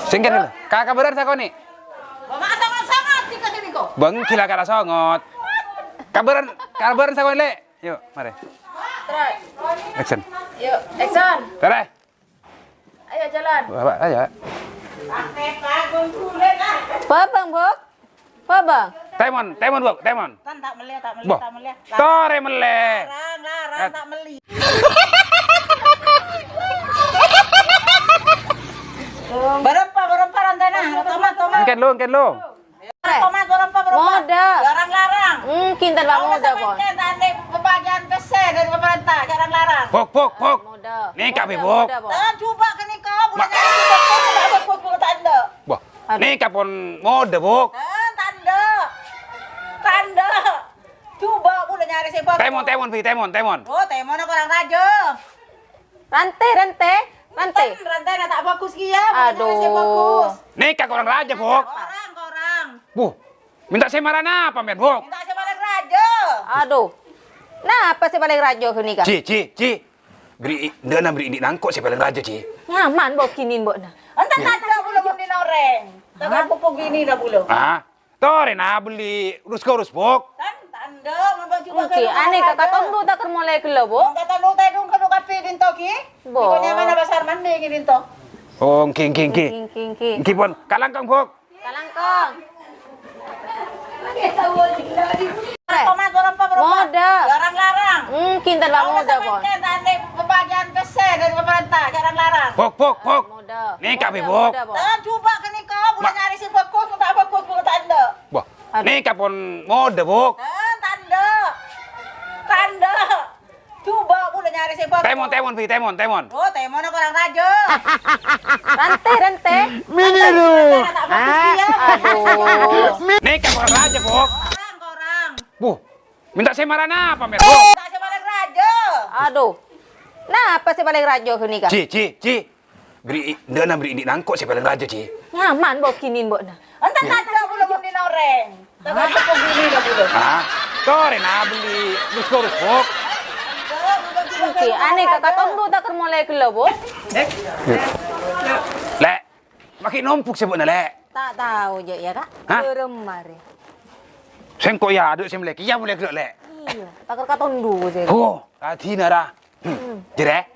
Singkat dulu. Kakak bener sakoni. Mama sangat-sangat tika sini kok. Bang kila kara songot. Kabaran sakoni le. Yuk, mari. Terus. Action. Yuk, action. Tara. Ayo jalan. Bapak aja. Pa bang, Bok? Pa bang? Temon, Bok, temon. Kan tak melihat, tak Boh. melihat, tak melihat. Tore mele. Larang, tak melihat. Berempat rantai nah. Tomat. Angkat lu. Tomat berempat. Moda. Larang. Kintan bang moda, Bok. Nanti pembagian pesen dari pemerintah, larang. Bok. Moda. Nih kape Bok. Coba ke nih kau, boleh nyari sebab tanda. Boh. Nih kapon mode Bok. Tanda. Coba boleh nyari sebab. Temon. Oh, temon aku orang raja. Rantai. Rantai tak bagus kia. Aduh. Nih kak orang raja Bok. Korang. Buh. Minta semaran apa men Bok? Minta sebalik raja. Aduh. Nah, apa sih paling rajo ke nih, Kak? Ci. Beri ini nangkok si paling raja Ci. Ngaman, Bok, kinin, Bok. Entah tanda belum di noreng. Tapi pupuk gini dah belum. Tore na beli urus Bok. Tanda memang coba. Oke, aneh kakak tondu tak mulai ke lo, Bok. Kata lu tadi dong kalau kape dinto ki. Bo. Ikonya mana basar mandi ki dinto. Oh, king. King. Pon, kalangkang Bok. Kalangkong. Tomat berempat. Moda. Larang. Kintan bang moda, Bok. Nanti pembagian pesen dari pemerintah, larang. Bok. Moda. Nih kape Bok. Coba ke nih kau, boleh nyari si bagus, tak bagus, tanda. Boh. Nih kapon mode Bok. Tanda. Coba boleh nyari si bagus. Temon. Oh, temon aku orang raja. Rantai. Mini lu. Tak bagus dia. Aduh. Nih kapon orang raja Bok. Korang. Buh. Minta semaran apa men Bok? Tak sebalik raja. Aduh. Nah, apa sih paling rajo ke nih, Kak? Ci. Beri ini nangkok si paling raja Ci. Ngaman, Bok, kinin, Bok. Entah tanda belum di noreng. Tapi pupuk gini dah belum. Tore na beli urus Bok. Oke, aneh kakak tondu tak mulai ke lo, Bok. Lek. Makin numpuk sebut na lek. Tak tahu je ya, Kak. Beremari. Sengko ya aduk sem lek. Iya mulai gelok lek. Iya, tak kakak tondu je. Oh, hati nara. Jere.